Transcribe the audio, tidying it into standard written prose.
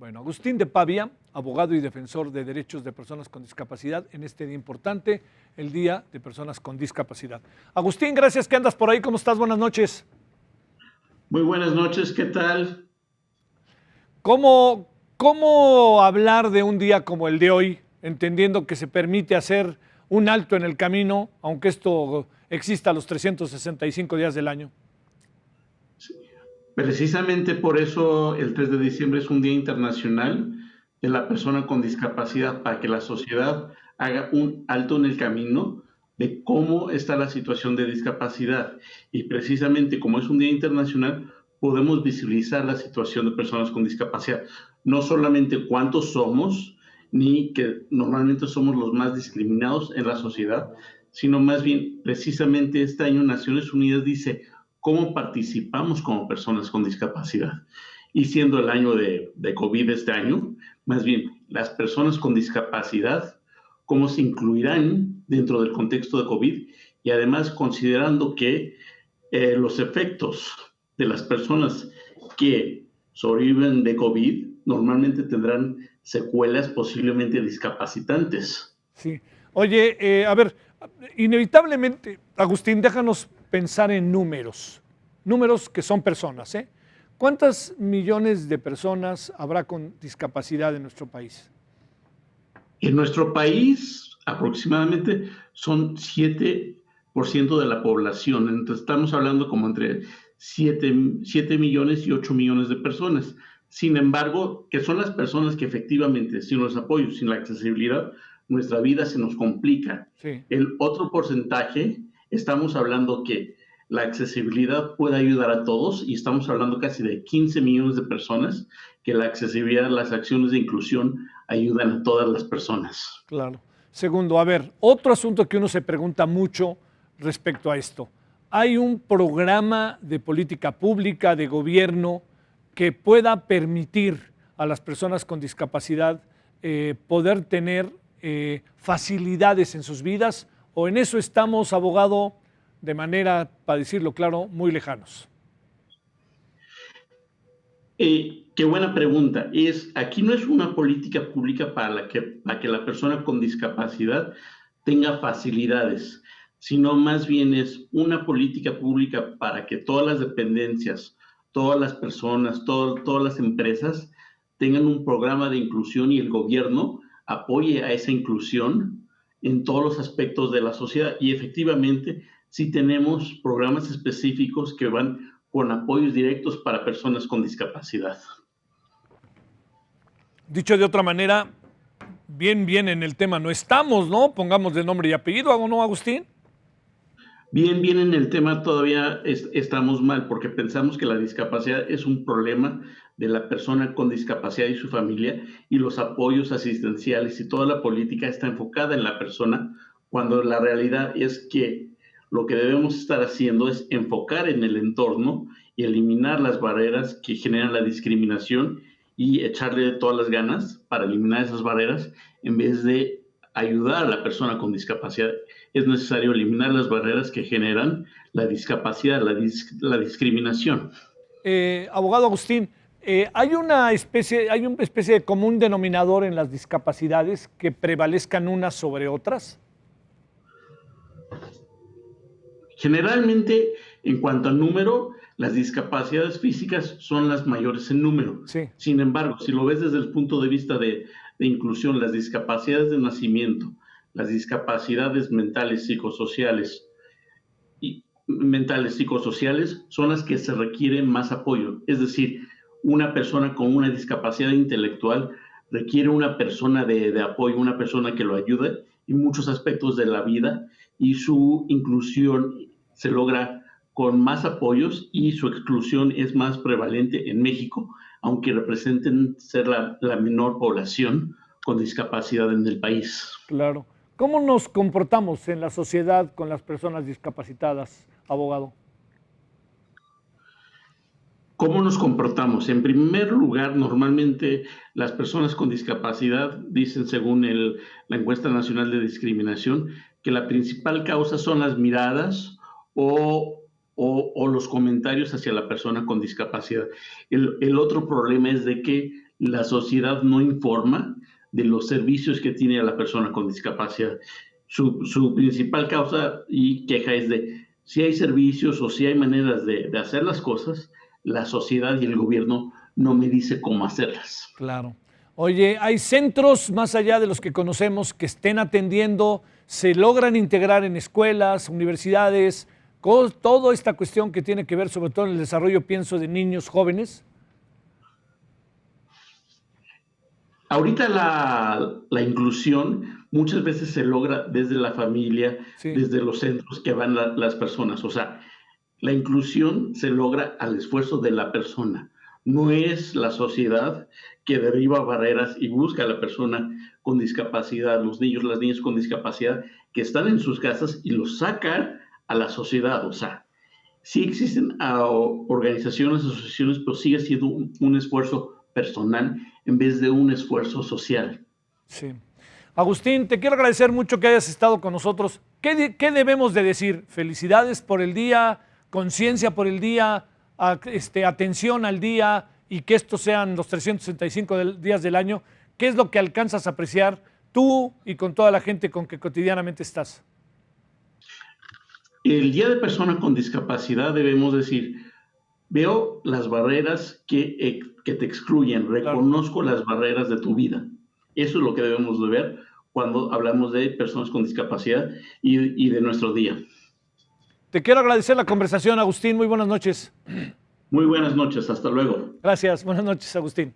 Bueno, Agustín de Pavía, abogado y defensor de derechos de personas con discapacidad en este día importante, el Día de Personas con Discapacidad. Agustín, gracias que andas por ahí. ¿Cómo estás? Buenas noches. Muy buenas noches, ¿qué tal? ¿Cómo hablar de un día como el de hoy, entendiendo que se permite hacer un alto en el camino, aunque esto exista los 365 días del año? Precisamente por eso el 3 de diciembre es un Día Internacional de la Persona con Discapacidad, para que la sociedad haga un alto en el camino de cómo está la situación de discapacidad. Y precisamente como es un Día Internacional, podemos visibilizar la situación de personas con discapacidad. No solamente cuántos somos, ni que normalmente somos los más discriminados en la sociedad, sino más bien, precisamente este año Naciones Unidas dice cómo participamos como personas con discapacidad. Y siendo el año de COVID este año, más bien las personas con discapacidad, cómo se incluirán dentro del contexto de COVID, y además considerando que los efectos de las personas que sobreviven de COVID normalmente tendrán secuelas posiblemente discapacitantes. Sí. Oye, a ver, inevitablemente, Agustín, déjanos pensar en números, números que son personas, ¿eh? ¿Cuántas millones de personas habrá con discapacidad en nuestro país? En nuestro país, aproximadamente son 7% de la población. Entonces, estamos hablando como entre 7 millones y 8 millones de personas. Sin embargo, que son las personas que efectivamente, sin los apoyos, sin la accesibilidad, nuestra vida se nos complica. Sí. El otro porcentaje, estamos hablando que la accesibilidad puede ayudar a todos, y estamos hablando casi de 15 millones de personas, que la accesibilidad, las acciones de inclusión ayudan a todas las personas. Claro. Segundo, a ver, otro asunto que uno se pregunta mucho respecto a esto. ¿Hay un programa de política pública, de gobierno, que pueda permitir a las personas con discapacidad poder tener facilidades en sus vidas? ¿O en eso estamos, abogado, de manera, para decirlo claro, muy lejanos? Qué buena pregunta. Aquí no es una política pública para que la persona con discapacidad tenga facilidades, sino más bien es una política pública para que todas las dependencias, todas las personas, todas las empresas tengan un programa de inclusión, y el gobierno apoye a esa inclusión en todos los aspectos de la sociedad. Y efectivamente, sí tenemos programas específicos que van con apoyos directos para personas con discapacidad. Dicho de otra manera, bien en el tema no estamos, ¿no? Pongamos de nombre y apellido, ¿o no, Agustín? Bien en el tema todavía estamos mal, porque pensamos que la discapacidad es un problema de la persona con discapacidad y su familia, y los apoyos asistenciales y toda la política está enfocada en la persona, cuando la realidad es que lo que debemos estar haciendo es enfocar en el entorno y eliminar las barreras que generan la discriminación, y echarle todas las ganas para eliminar esas barreras en vez de ayudar a la persona con discapacidad. Es necesario eliminar las barreras que generan la discapacidad, la discriminación. Abogado Agustín, hay una especie de común denominador en las discapacidades que prevalezcan unas sobre otras. Generalmente, en cuanto al número, las discapacidades físicas son las mayores en número. Sí, Sin embargo, si lo ves desde el punto de vista de inclusión, las discapacidades de nacimiento, las discapacidades mentales, psicosociales, son las que se requieren más apoyo. Es decir, una persona con una discapacidad intelectual requiere una persona de apoyo, una persona que lo ayude en muchos aspectos de la vida, y su inclusión se logra con más apoyos, y su exclusión es más prevalente en México, aunque representen ser la menor población con discapacidad en el país. claro. ¿Cómo nos comportamos en la sociedad con las personas discapacitadas, abogado? ¿Cómo nos comportamos? En primer lugar, normalmente las personas con discapacidad dicen, según la encuesta nacional de discriminación, que la principal causa son las miradas o los comentarios hacia la persona con discapacidad. El otro problema es de que la sociedad no informa de los servicios que tiene la persona con discapacidad. Su principal causa y queja es de si hay servicios o si hay maneras de hacer las cosas, la sociedad y el gobierno no me dice cómo hacerlas. Claro. Oye, ¿hay centros más allá de los que conocemos que estén atendiendo, se logran integrar en escuelas, universidades, con toda esta cuestión que tiene que ver sobre todo en el desarrollo, pienso, de niños jóvenes? Ahorita la inclusión muchas veces se logra desde la familia, Sí, desde los centros que van las personas. O sea, la inclusión se logra al esfuerzo de la persona. No es la sociedad que derriba barreras y busca a la persona con discapacidad, los niños, las niñas con discapacidad que están en sus casas y los saca a la sociedad. O sea, sí existen organizaciones, asociaciones, pero sigue siendo un esfuerzo personal en vez de un esfuerzo social. sí. Agustín, te quiero agradecer mucho que hayas estado con nosotros. ¿Qué debemos de decir? Felicidades por el día, conciencia por el día, atención al día y que estos sean los 365 días del año. ¿Qué es lo que alcanzas a apreciar tú y con toda la gente con que cotidianamente estás? El Día de Persona con Discapacidad debemos decir, veo las barreras que te excluyen, Claro. reconozco las barreras de tu vida. Eso es lo que debemos de ver cuando hablamos de personas con discapacidad y de nuestro día. Te quiero agradecer la conversación, Agustín. Muy buenas noches. Muy buenas noches, hasta luego. Gracias. Buenas noches, Agustín.